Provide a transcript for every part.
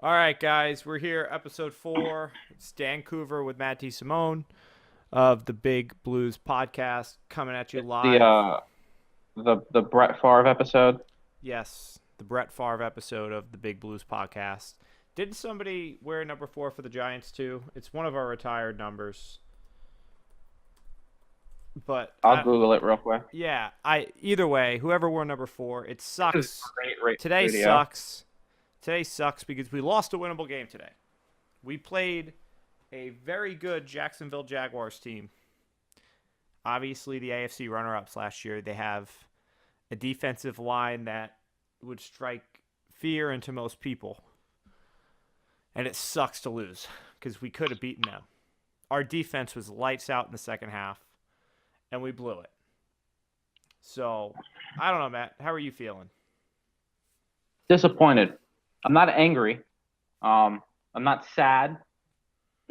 All right, guys, we're here, episode 4. It's Dan Coover with Matt D. Simone of the Big Blues podcast, coming at you It's the live. uh the Brett Favre episode. Yes, the Brett Favre episode of the Big Blues podcast. Did somebody wear number 4 for the Giants too? It's one of our retired numbers, but I'll Google it real quick. yeah, I either way, whoever wore number 4, it This is sucks. great right Today studio. sucks. Today sucks because we lost a winnable game today. We played a very good Jacksonville Jaguars team. Obviously, the AFC runner ups last year, they have a defensive line that would strike fear into most people. And it sucks to lose because we could have beaten them. Our defense was lights out in the second half, and we blew it. So, I don't know, Matt. How are you feeling? Disappointed. I'm not angry. I'm not sad.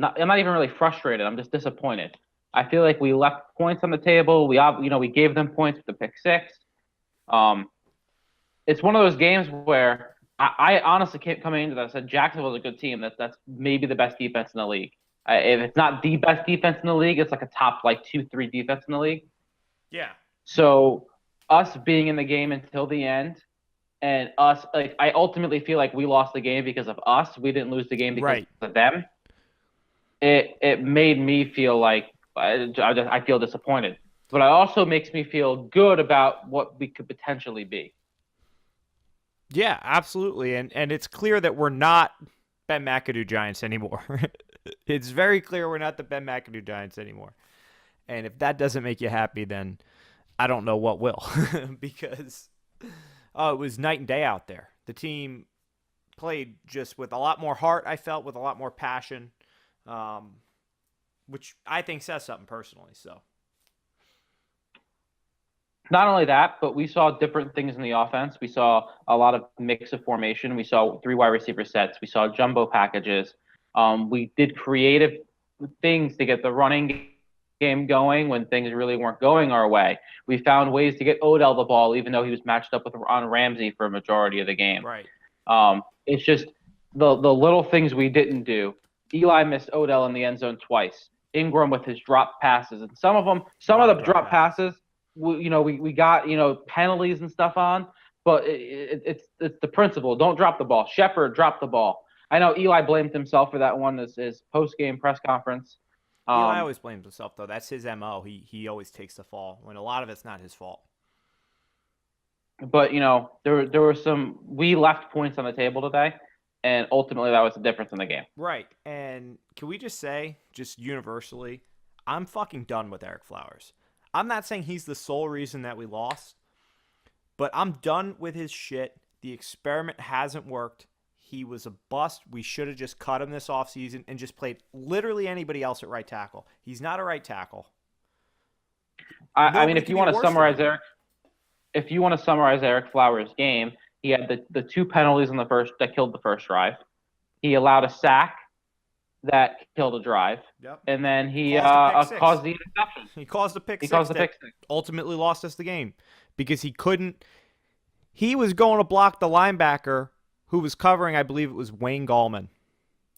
I'm not even really frustrated. I'm just disappointed. I feel like we left points on the table. We gave them points with the pick six. Um, it's one of those games where I honestly kept coming into that. I said Jacksonville's a good team. That's maybe the best defense in the league. If it's not the best defense in the league, it's like a top like 2, 3 defense in the league. Yeah. So us being in the game until the end, and us like I ultimately feel like we lost the game because of us. We didn't lose the game because Right. of them. It made me feel like I feel disappointed, but it also makes me feel good about what we could potentially be. Yeah, absolutely. And it's clear that we're not Ben McAdoo Giants anymore. It's very clear we're not the Ben McAdoo Giants anymore. And if that doesn't make you happy, then I don't know what will. Because it was night and day out there. The team played just with a lot more heart, I felt, with a lot more passion, um, which I think says something personally. So, Not only that, but we saw different things in the offense. We saw a lot of mix of formation. We saw three wide receiver sets. We saw jumbo packages. We did creative things to get the running game going when things really weren't going our way. We found ways to get Odell the ball, even though he was matched up with Ron Ramsey for a majority of the game. right. It's just the little things we didn't do. Eli missed Odell in the end zone twice. Ingram with his drop passes, and A some of lot of the drop drop passes. passes, we got penalties and stuff on, but it's the principle. Don't drop the ball. Shepard dropped the ball. I know Eli blamed himself for that one. His post game press conference. Eli Um, always blames himself, though. That's his MO. He always takes the fall when a lot of it's not his fault. but there were some we left points on the table today, and ultimately that was the difference in the game. Right. And can we just say, just universally, I'm fucking done with Eric Flowers. I'm not saying he's the sole reason that we lost, but I'm done with his shit. The experiment hasn't worked. He was a bust. We should have just cut him this offseason and just played literally anybody else at right tackle. He's not a right tackle. I mean, Nobody could be if you want to summarize Eric Flowers' game, he had the two penalties in the first that killed the first drive. He allowed a sack that killed a drive, Yep. and then he Caused a pick six. caused the interception. He caused a pick He six caused the that pick six. ultimately lost us the game because he couldn't. He was going to block the linebacker who was covering, I believe it was Wayne Gallman.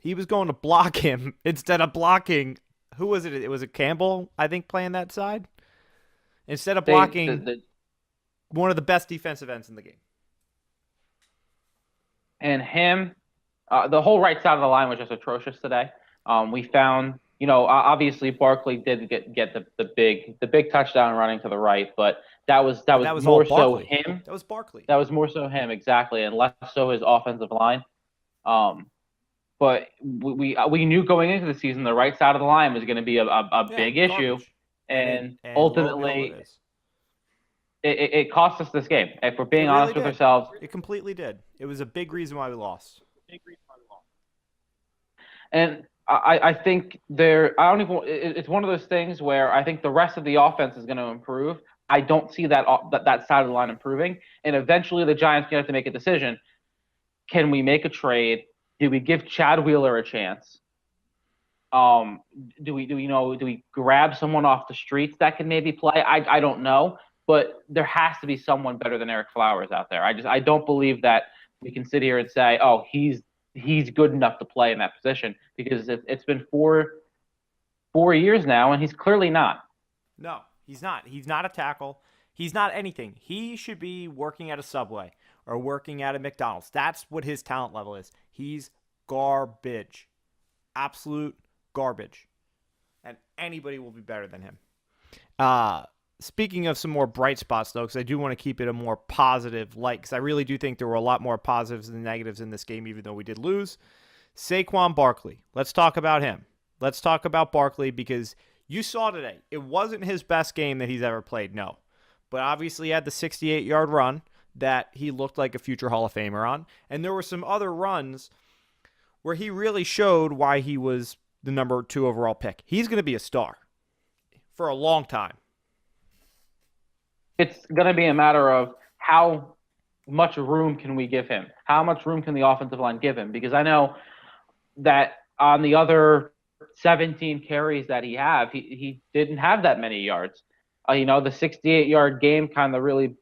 He was going to block him instead of blocking. Who was it? It was a Campbell, I think, playing that side. Instead of They blocking one of the best defensive ends in the game. and him, the whole right side of the line was just atrocious today. We found, obviously Barkley did get the big touchdown running to the right, but that But was that was all more so Barkley. him. That was Barkley. That was more so him exactly, and less so his offensive line. Um, but we knew going into the season the right side of the line was going to be a Yeah, big issue, garbage. and And lo and behold, it ultimately is. it cost us this game. If we're It being really honest with did. ourselves, It completely did. It was a big reason why we lost. and I think I don't even. It's one of those things where I think the rest of the offense is going to improve. I don't see that side of the line improving, and eventually the Giants going to have to make a decision. Can we make a trade? Do we give Chad Wheeler a chance? Um, do we grab someone off the streets that can maybe play? I don't know, but there has to be someone better than Eric Flowers out there. I don't believe that we can sit here and say, oh, he's good enough to play in that position, because it's been 4 years now, and he's clearly not. No, he's not. He's not a tackle. He's not anything. He should be working at a Subway or working at a McDonald's. That's what his talent level is. He's garbage. Absolute garbage. And anybody will be better than him. Speaking of some more bright spots, though, because I do want to keep it a more positive light, because I really do think there were a lot more positives than negatives in this game, even though we did lose. Saquon Barkley. Let's talk about him. Let's talk about Barkley, because you saw today, it wasn't his best game that he's ever played, no. But obviously he had the 68-yard run that he looked like a future Hall of Famer on. And there were some other runs where he really showed why he was the number 2 overall pick. He's going to be a star for a long time. It's going to be a matter of how much room can we give him? How much room can the offensive line give him? Because I know that on the other 17 carries that he didn't have that many yards. The 68-yard game kind of really,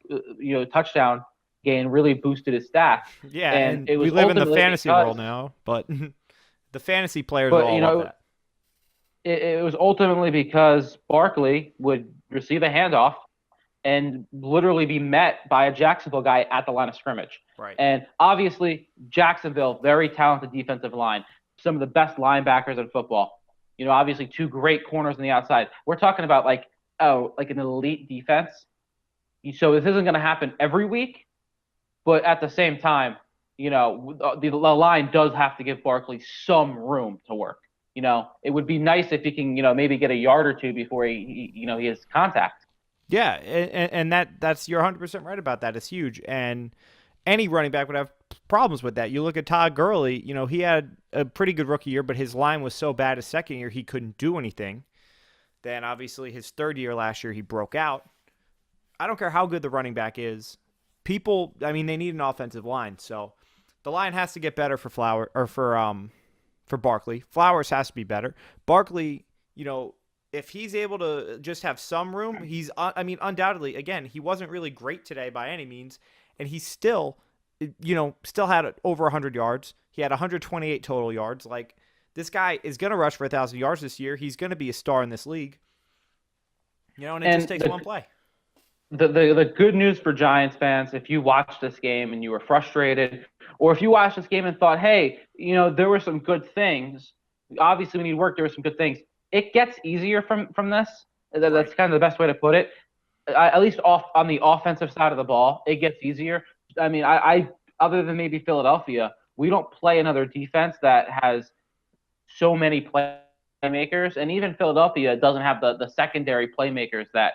touchdown gain really boosted his stats. Yeah, and we live in the fantasy world now, but the fantasy players are all about that. It was ultimately because Barkley would receive a handoff and literally be met by a Jacksonville guy at the line of scrimmage. Right. And obviously, Jacksonville, very talented defensive line, some of the best linebackers in football. Obviously 2 great corners on the outside. We're talking about like an elite defense. So this isn't going to happen every week, but at the same time, the line does have to give Barkley some room to work. It would be nice if he can, maybe get a yard or 2 before he has contact. Yeah, and that's you're 100% right about that. It's huge, and any running back would have problems with that. You look at Todd Gurley, he had a pretty good rookie year, but his line was so bad his second year he couldn't do anything. Then obviously his third year last year he broke out. I don't care how good the running back is. They need an offensive line, so the line has to get better for for Barkley. Flowers has to be better. Barkley, if he's able to just have some room, he's undoubtedly, again, he wasn't really great today by any means, and he still had over 100 yards. He had 128 total yards. Like, this guy is going to rush for 1,000 yards this year. He's going to be a star in this league. And it just takes one play. The good news for Giants fans, if you watched this game and you were frustrated, or if you watched this game and thought, hey, there were some good things. Obviously, we need work. There were some good things. It gets easier from this. That's kind of the best way to put it. At least on the offensive side of the ball, it gets easier. I other than maybe Philadelphia, we don't play another defense that has so many playmakers, and even Philadelphia doesn't have the secondary playmakers that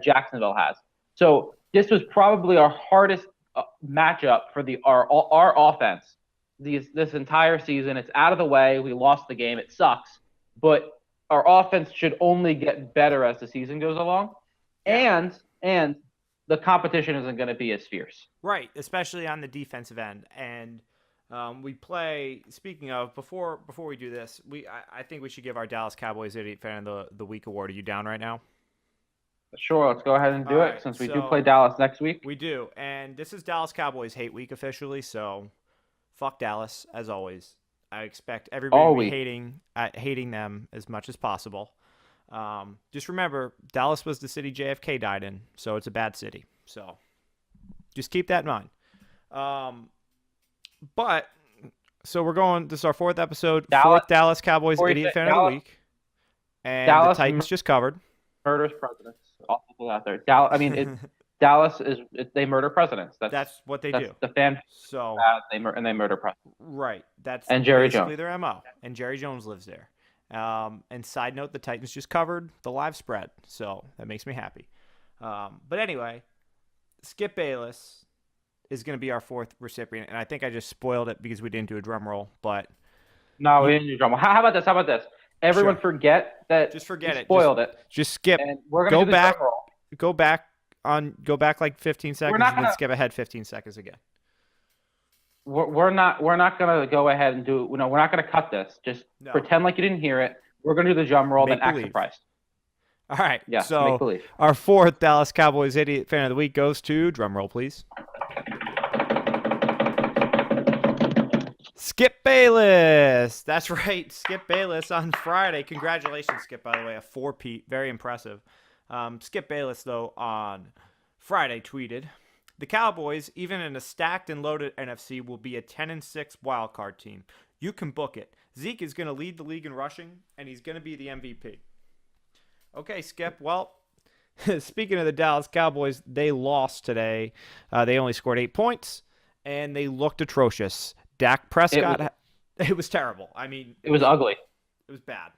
Jacksonville has. So this was probably our hardest matchup for our offense this entire season. It's out of the way. We lost the game. It sucks, but our offense should only get better as the season goes along, and the competition isn't going to be as fierce. Right, especially on the defensive end. And we play. Speaking of, before we do this, I think we should give our Dallas Cowboys Idiot Fan of the Week award. Are you down right now? Sure, let's go ahead and do it, since we do play Dallas next week. We do, and this is Dallas Cowboys Hate Week officially, so fuck Dallas, as always. I expect everybody to be hating them as much as possible. Just remember, Dallas was the city JFK died in, so it's a bad city. So just keep that in mind. So we're going, this is our 4th episode, 4th Dallas Cowboys Idiot Fan of the Week. And the Titans just covered. Murders presidents. All people out there. Dallas they murder presidents. That's what they do. The fan. So they murder presidents. Right. That's Jerry basically Jones. Their MO. And Jerry Jones lives there. And side note, the Titans just covered the live spread, so that makes me happy. But anyway, Skip Bayless is going to be our 4th recipient, and I think I just spoiled it because we didn't do a drum roll. But no, we didn't do a drum roll. How about this? Everyone forget that. Just forget it. Spoiled it. Just skip. And we're gonna go back like 15 seconds and then skip ahead 15 seconds again. We're not gonna go ahead and do. We're not gonna cut this. Just pretend like you didn't hear it. We're gonna do the drum roll, then act surprised. All right. Yeah. So our 4th Dallas Cowboys Idiot Fan of the Week goes to, drum roll please, Skip Skip Bayless. That's right. Skip Bayless on Friday. Congratulations, Skip, by the way. A 4-peat. Very impressive. Skip Bayless, though, on Friday tweeted, the Cowboys, even in a stacked and loaded NFC, will be a 10-6 wildcard team. You can book it. Zeke is going to lead the league in rushing, and he's going to be the MVP. Okay, Skip. Well, speaking of the Dallas Cowboys, they lost today. They only scored 8 points, and they looked atrocious. Dak Prescott, it was terrible. I mean, it was ugly. It was bad.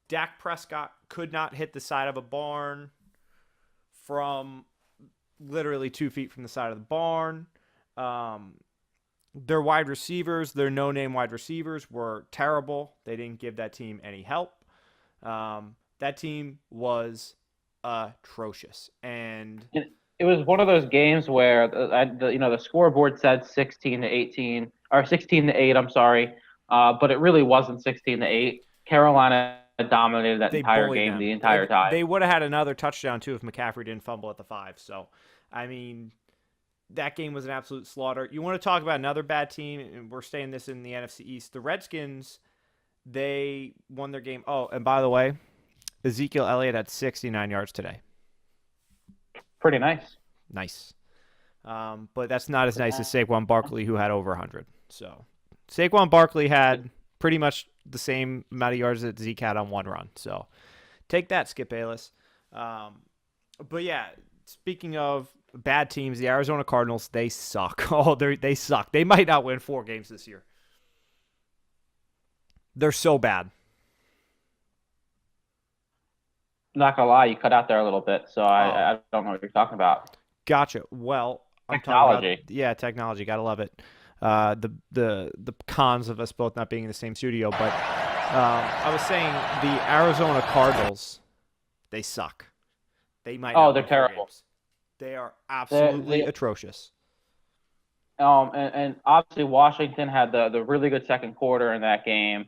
Dak Prescott could not hit the side of a barn from literally 2 feet from the side of the barn. Their wide receivers, their no-name wide receivers, were terrible. They didn't give that team any help. That team was atrocious. And it was one of those games where the scoreboard said 16-18 or 16-8. I'm sorry, but it really wasn't 16-8. Carolina dominated that entire game, the entire time. They would have had another touchdown too if McCaffrey didn't fumble at the 5. So, I mean, that game was an absolute slaughter. You want to talk about another bad team, and we're saying this in the NFC East. The Redskins, they won their game. Oh, and by the way, Ezekiel Elliott had 69 yards today. Pretty nice. Nice. But that's not as nice as Saquon Barkley, who had over 100. So Saquon Barkley had pretty much the same amount of yards that Zeke had on one run. So take that, Skip Bayless. But yeah, speaking of bad teams, the Arizona Cardinals, they suck. Oh, they suck. They might not win 4 games this year. They're so bad. Not gonna lie, you cut out there a little bit, so I don't know what you're talking about. Gotcha. Well, technology. Technology. Gotta love it. The cons of us both not being in the same studio, but I was saying the Arizona Cardinals, they suck. They might. Oh, they're terrible. Games. They are absolutely atrocious. And obviously Washington had the really good second quarter in that game.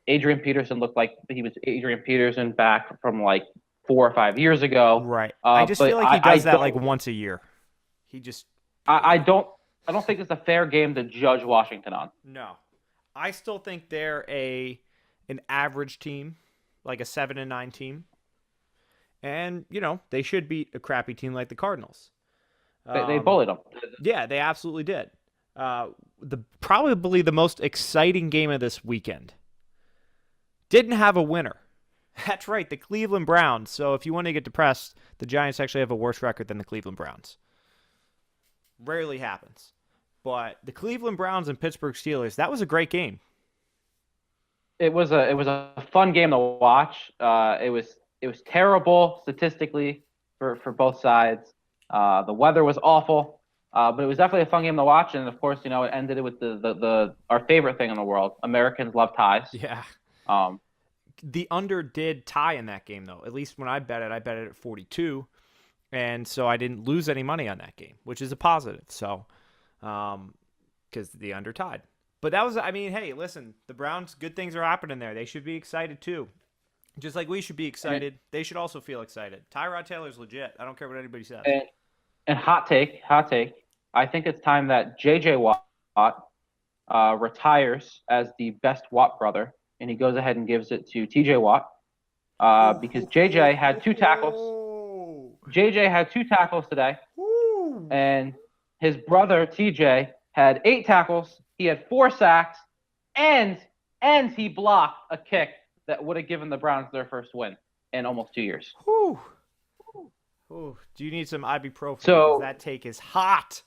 Adrian Peterson looked like he was Adrian Peterson back from like 4 or 5 years ago. Right. I just feel like he does that like once a year. He just. I don't think it's a fair game to judge Washington on. No, I still think they're an average team, like a 7-9 team, and they should beat a crappy team like the Cardinals. They bullied them. Yeah, they absolutely did. Probably the most exciting game of this weekend didn't have a winner. That's right, the Cleveland Browns. So if you want to get depressed, the Giants actually have a worse record than the Cleveland Browns. Rarely happens. But the Cleveland Browns and Pittsburgh Steelers, that was a great game. It was a fun game to watch. It was terrible statistically for both sides. The weather was awful, but it was definitely a fun game to watch. And of course, it ended with the our favorite thing in the world. Americans love ties. Yeah. The under did tie in that game, though. At least when I bet it at 42. And so I didn't lose any money on that game, which is a positive. So, because the under tied. But that was, hey, listen, the Browns, good things are happening there. They should be excited, too. Just like we should be excited, they should also feel excited. Tyrod Taylor's legit. I don't care what anybody says. And hot take. I think it's time that J.J. Watt retires as the best Watt brother, and he goes ahead and gives it to T.J. Watt because J.J. had 2 tackles. J.J. had 2 tackles today, and his brother T.J. had 8 tackles. He had 4 sacks, and he blocked a kick that would have given the Browns their first win in almost 2 years. Whew. Ooh, do you need some ibuprofen? So that take is hot.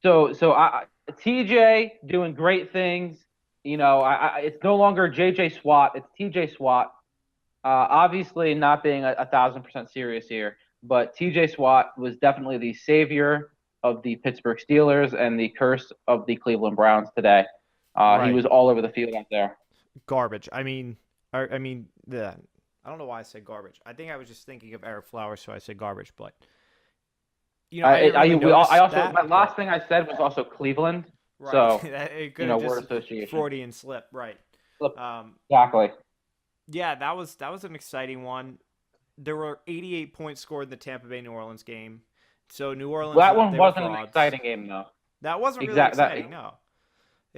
So TJ doing great things. It's no longer JJ SWAT. It's TJ SWAT. Obviously not being 1,000% serious here, but TJ SWAT was definitely the savior of the Pittsburgh Steelers and the curse of the Cleveland Browns today. Right. He was all over the field out there. Garbage. I don't know why I said garbage. I think I was just thinking of Eric Flowers, so I said garbage. But my last thing I said was also Cleveland. Right. So it could have word association. Freudian slip, right? Exactly. Yeah, that was an exciting one. There were 88 points scored in the Tampa Bay New Orleans game. So New Orleans. That one wasn't an exciting game, though. That wasn't really exciting, no.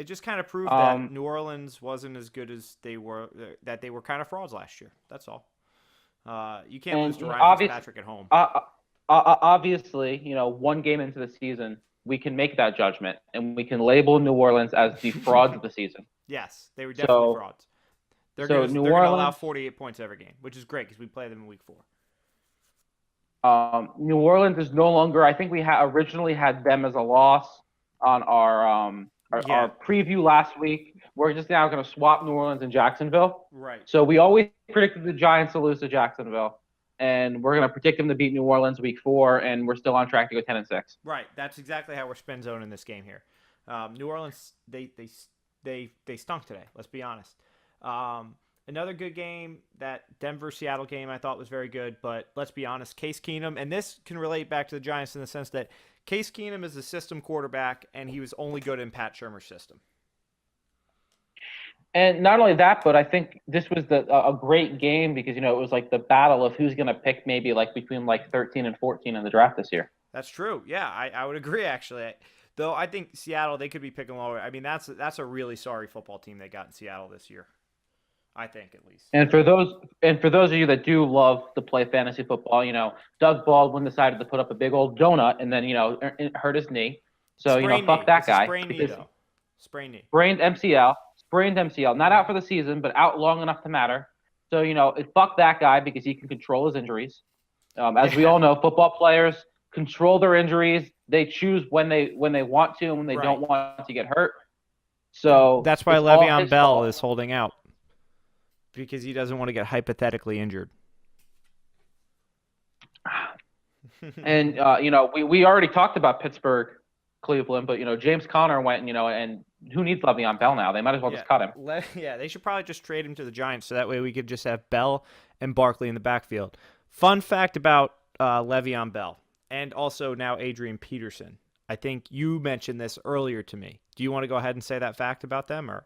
It just kind of proved that Um, New Orleans wasn't as good as they were. That they were kind of frauds last year. That's all. You can't lose and to you know, Ryan Fitzpatrick at home. obviously, one game into the season, we can make that judgment, and we can label New Orleans as the frauds of the season. Yes, they were definitely So, frauds. They're so gonna New they're gonna allow Orleans, 48 points every game, which is great because we play them in week 4. New Orleans is no longer. I think we originally had them as a loss on our Yeah, preview last week. We're just now going to swap New Orleans and Jacksonville. right. So we always predicted the Giants to lose to Jacksonville, and we're going to predict them to beat New Orleans week 4, and we're still on track to go 10-6. Right. That's exactly how we're spin zoning this game here. New Orleans, they stunk today. Let's be honest. Another good game, that Denver Seattle game, I thought was very good. But let's be honest, Case Keenum, and this can relate back to the Giants in the sense that Case Keenum is a system quarterback, and he was only good in Pat Shermer's system. And not only that, but I think this was a great game because it was like the battle of who's going to pick maybe like between like 13 and 14 in the draft this year. That's true. Yeah, I would agree actually. Though I think Seattle, they could be picking lower. I mean, that's a really sorry football team they got in Seattle this year. I think at least. And for those of you that do love to play fantasy football, Doug Baldwin decided to put up a big old donut and then it hurt his knee. So Sprained fuck knee. that It's a guy. sprained knee though. Sprained knee. Sprained MCL, not out for the season, but out long enough to matter. So fuck that guy because he can control his injuries. As we all know, football players control their injuries. They choose when they want to and when they Right. don't want to get hurt. So That's why it's all Le'Veon his Bell fault. is holding out because he doesn't want to get hypothetically injured. And we already talked about Pittsburgh, Cleveland, but James Conner went, and who needs Le'Veon Bell now? They might as well just cut him. Yeah, they should probably just trade him to the Giants so that way we could just have Bell and Barkley in the backfield. Fun fact about Le'Veon Bell and also now Adrian Peterson. I think you mentioned this earlier to me. Do you want to go ahead and say that fact about them or?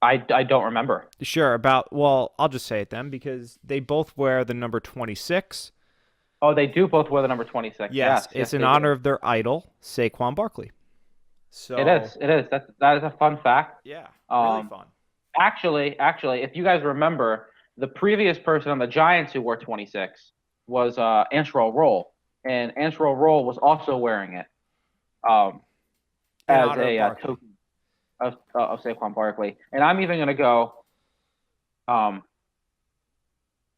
I don't remember. Sure. Well, I'll just say it then because they both wear the number 26. Oh, they do both wear the number 26. Yes, it's in honor of their idol, Saquon Barkley. So It is. That is a fun fact. Yeah, really fun. Actually, if you guys remember, the previous person on the Giants who wore 26 was Antrel Roll, and Antrel Roll was also wearing it as honor of a Barkley. token of Saquon Barkley. And I'm even going to go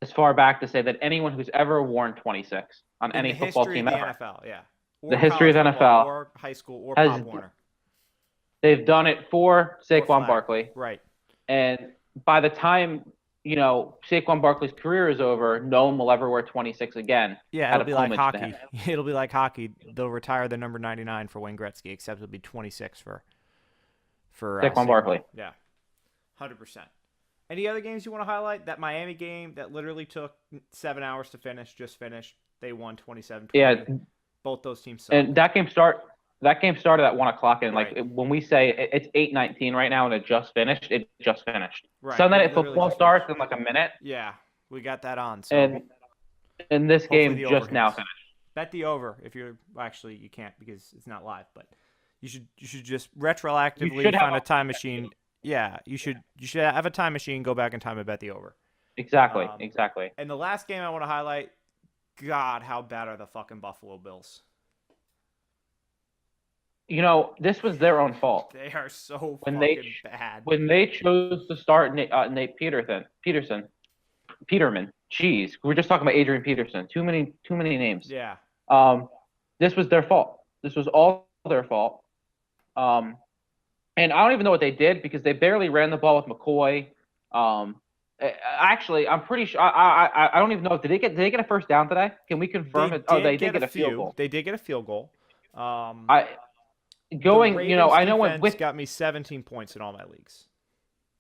as far back to say that anyone who's ever worn 26 on In any the football history team of the ever, NFL, yeah. The history of college NFL football, or high school, or has- Pop Warner. they've done it for Saquon Flag. Barkley. Right. And by the time Saquon Barkley's career is over, no one will ever wear 26 again. Yeah, out it'll of be like homage to hockey. him. It'll be like hockey. They'll retire the number 99 for Wayne Gretzky, except it'll be 26 for Saquon Barkley. Yeah, 100%. Any other games you want to highlight? That Miami game that literally took 7 hours to finish, just finished. They won 27-20. Yeah, Both those teams suck. and that game started at 1:00, and Right. when we say it's 8:19 right now and it just finished, it just finished. Right. Sunday It Night literally Football just starts finished. in like a minute, Yeah, we got that on. So and this hopefully game the just over now hits. finished. Bet the over if you're actually you can't because it's not live, but you should just retroactively should have find a a- time machine. Yeah, you should have a time machine, go back in time and bet the over. Exactly, Um, exactly. And the last game I want to highlight, God, how bad are the fucking Buffalo Bills? This was their own fault. They are so When they fucking bad. When they chose to start Nate Peterman. Jeez, we were just talking about Adrian Peterson. Too many names. Yeah. This was their fault. This was all their fault. And I don't even know what they did because they barely ran the ball with McCoy. Actually, I'm pretty sure. I don't even know. Did they get a first down today? Can we confirm it? Oh, they did get a field goal. They did get a field goal. I The know Ravens with got me 17 points in all my leagues.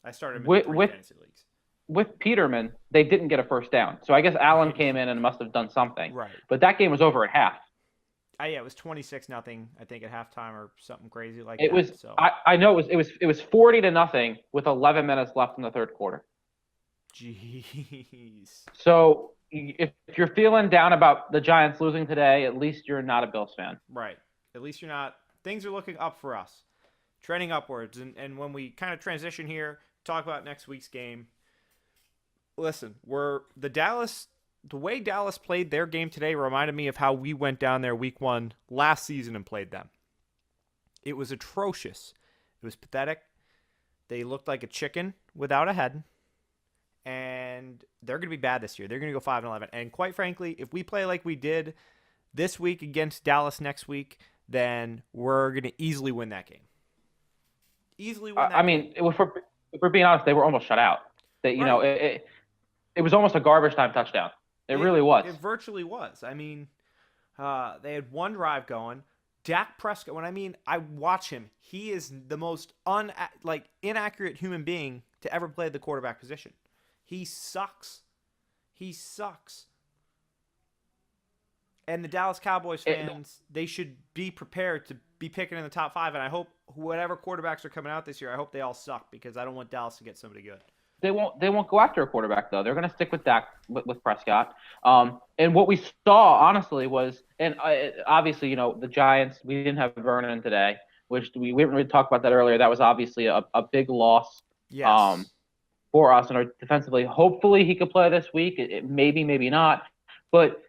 I started in With- 3 with- fantasy leagues. with Peterman, they didn't get a first down. So I guess Allen came in and must have done something. Right. But that game was over at half. Yeah, it was 26-0, I think, at halftime or something crazy like It that. was. So, I know it was 40-0 with 11 minutes left in the third quarter. jeez. So if you're feeling down about the Giants losing today, at least you're not a Bills fan. Right. At least you're not things are looking up for us, trending upwards. And when we kind of transition here, talk about next week's game. Listen, the way Dallas played their game today reminded me of how we went down there week 1 last season and played them. It was atrocious. It was pathetic. They looked like a chicken without a head. And they're going to be bad this year. They're going to go 5-11. And quite frankly, if we play like we did this week against Dallas next week, then we're going to easily win that game. Easily win that game. I mean, if we're being honest, they were almost shut out. It was almost a garbage time touchdown. It really was. It virtually was. I mean, they had one drive going. Dak Prescott, I watch him, he is the most inaccurate human being to ever play the quarterback position. He sucks. And the Dallas Cowboys fans, they should be prepared to be picking in the top 5. And I hope whatever quarterbacks are coming out this year, I hope they all suck because I don't want Dallas to get somebody good. They won't go after a quarterback though. They're going to stick with Dak with Prescott. And what we saw honestly was, and obviously the Giants, we didn't have Vernon today, which we didn't really talk about that earlier. That was obviously a big loss. Yes. For us and our defensively. Hopefully he could play this week. Maybe not. But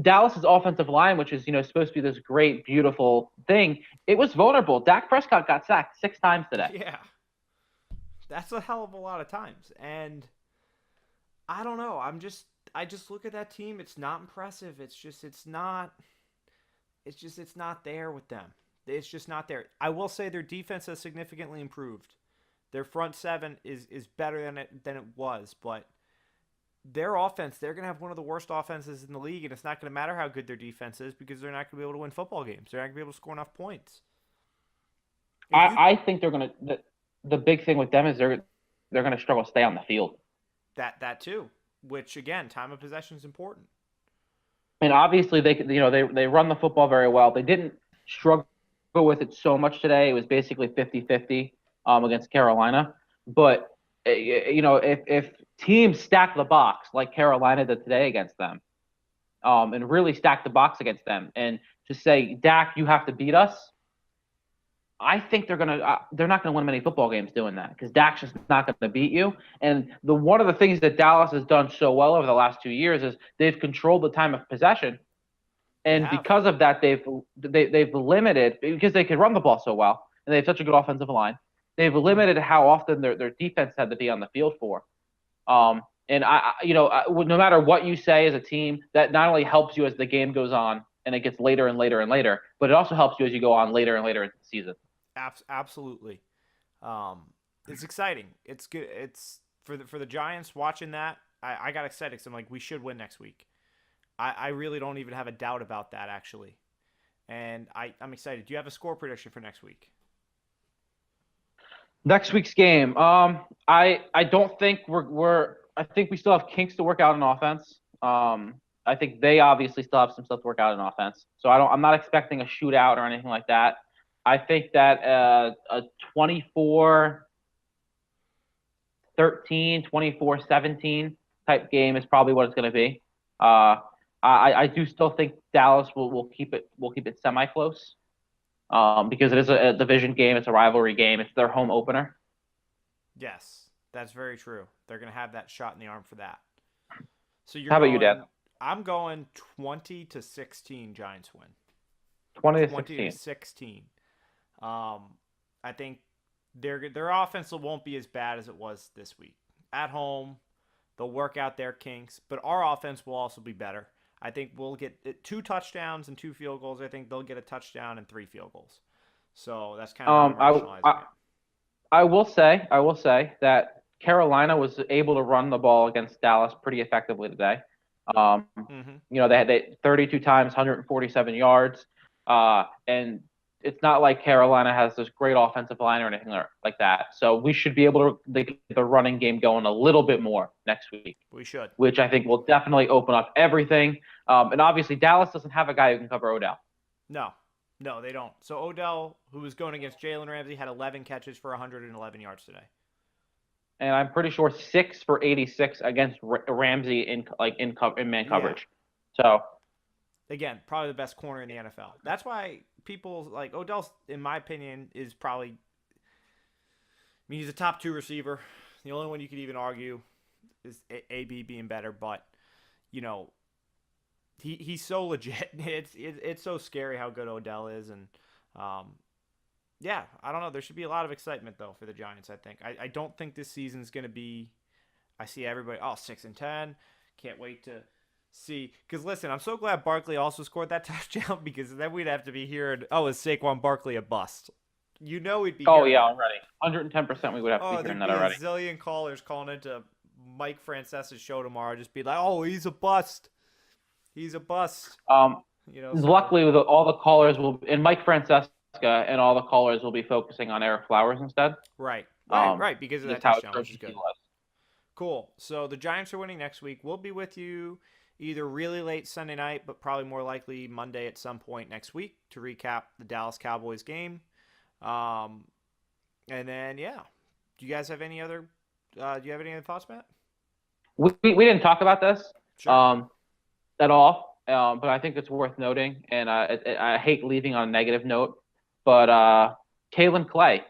Dallas's offensive line, which is supposed to be this great, beautiful thing, it was vulnerable. Dak Prescott got sacked 6 times today. Yeah. That's a hell of a lot of times. And I don't know. I just look at that team. It's not impressive. It's not there with them. It's just not there. I will say their defense has significantly improved. Their front 7 is better than it was, but their offense, they're going to have one of the worst offenses in the league, and it's not going to matter how good their defense is because they're not going to be able to win football games. They're not going to be able to score enough points. I think they're going to the big thing with them is they're going to struggle to stay on the field. That too, which again, time of possession is important. And obviously they run the football very well. They didn't struggle with it so much today. It was basically 50-50 against Carolina. But if teams stack the box like Carolina did today against them, and really stack the box against them, and just say, Dak, you have to beat us, I think they're not gonna win many football games doing that because Dak's just not gonna beat you. And one of the things that Dallas has done so well over the last 2 years is they've controlled the time of possession, and because of that, they've limited, because they can run the ball so well and they have such a good offensive line. They've limited how often their defense had to be on the field for. And no matter what you say as a team, that not only helps you as the game goes on and it gets later and later and later, but it also helps you as you go on later and later into the season. Absolutely. It's exciting. It's good. It's for the Giants watching that. I got excited because I'm like, we should win next week. I really don't even have a doubt about that actually. And I'm excited. Do you have a score prediction for next week? Next week's game. I don't think I think we still have kinks to work out in offense. I think they obviously still have some stuff to work out in offense. So I'm not expecting a shootout or anything like that. I think that a 24-13, 24-17 type game is probably what it's going to be. I do still think Dallas will keep it semi-close. Because it is a division game, it's a rivalry game, it's their home opener. Yes, that's very true. They're going to have that shot in the arm for that. So how about you, Dad? I'm going 20-16 Giants win. 20-16. I think their offense won't be as bad as it was this week. At home, they'll work out their kinks, but our offense will also be better. I think we'll get 2 touchdowns and 2 field goals. I think they'll get a touchdown and 3 field goals. So that's kind of how I'm rationalizing it. I will say that Carolina was able to run the ball against Dallas pretty effectively today. They had 32 times, 147 yards, and it's not like Carolina has this great offensive line or anything like that. So we should be able to get the running game going a little bit more next week. We should. Which I think will definitely open up everything. And obviously Dallas doesn't have a guy who can cover Odell. No, they don't. So Odell, who was going against Jalen Ramsey, had 11 catches for 111 yards today. And I'm pretty sure 6 for 86 against Ramsey in man coverage. So again, probably the best corner in the NFL. That's why people like Odell, in my opinion, is probably. I mean, he's a top 2 receiver. The only one you could even argue is AB being better, but you know, he's so legit. It's so scary how good Odell is, and yeah, I don't know. There should be a lot of excitement though for the Giants. I think. I don't think this season's gonna be. I see everybody 6-10. Can't wait to see. Because listen, I'm so glad Barkley also scored that touchdown because then we'd have to be hearing, is Saquon Barkley a bust? You know we'd be. Oh yeah, already. 110% we would have to be hearing that already. There'd be a zillion callers calling into Mike Francesa's show tomorrow, just be like, "Oh, he's a bust. He's a bust." Luckily, with all the callers and Mike Francesa and all the callers will be focusing on Eric Flowers instead. Right, because of that touchdown, which is good. Cool. So the Giants are winning next week. We'll be with you either really late Sunday night, but probably more likely Monday at some point next week to recap the Dallas Cowboys game. And then, do you guys have any other? Do you have any other thoughts, Matt? We didn't talk about this Sure. at all, but I think it's worth noting, and I hate leaving on a negative note, but Kalen Clay,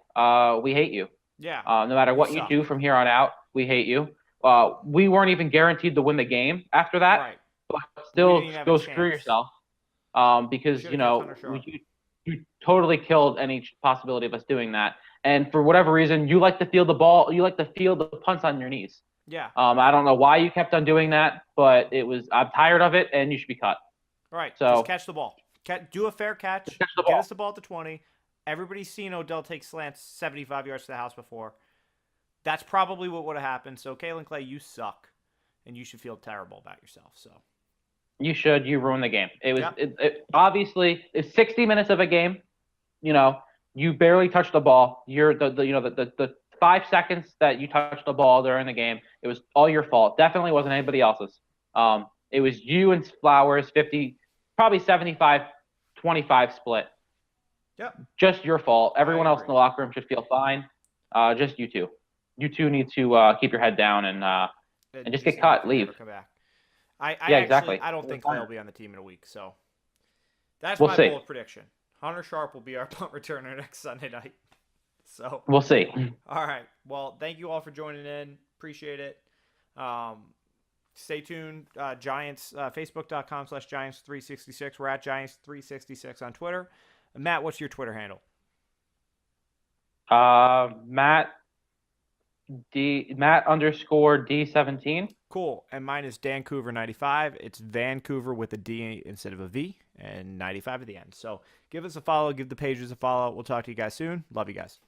we hate you. Yeah. No matter what you do from here on out, we hate you. We weren't even guaranteed to win the game after that, right. But still go screw yourself, because you totally killed any possibility of us doing that. And for whatever reason, you like to feel the ball, you like to feel the punts on your knees. Yeah. I don't know why you kept on doing that, but I'm tired of it, and you should be cut. Right. So just catch the ball. Do a fair catch. Get us the ball at the 20. Everybody's seen Odell take slants 75 yards to the house before. That's probably what would have happened. So, Kalen Clay, you suck, and you should feel terrible about yourself. So, you should. You ruined the game. It was obviously it's 60 minutes of a game. You barely touched the ball. You're the 5 seconds that you touched the ball during the game. It was all your fault. Definitely wasn't anybody else's. It was you and Flowers 50, probably 75-25 split. Yep. Just your fault. Everyone else in the locker room should feel fine. Just you two. You two need to keep your head down and just get cut. Leave. Come back. I don't think Clay will be on the team in a week. So that's my bold prediction. Hunter Sharp will be our punt returner next Sunday night. So we'll see. All right. Well, thank you all for joining in. Appreciate it. Stay tuned. Giants, Facebook.com/Giants366. We're at Giants366 on Twitter. Matt, what's your Twitter handle? Matt_D17. Cool. And mine is Vancouver95. It's Vancouver with a D instead of a V and 95 at the end. So give us a follow. Give the pages a follow. We'll talk to you guys soon. Love you guys.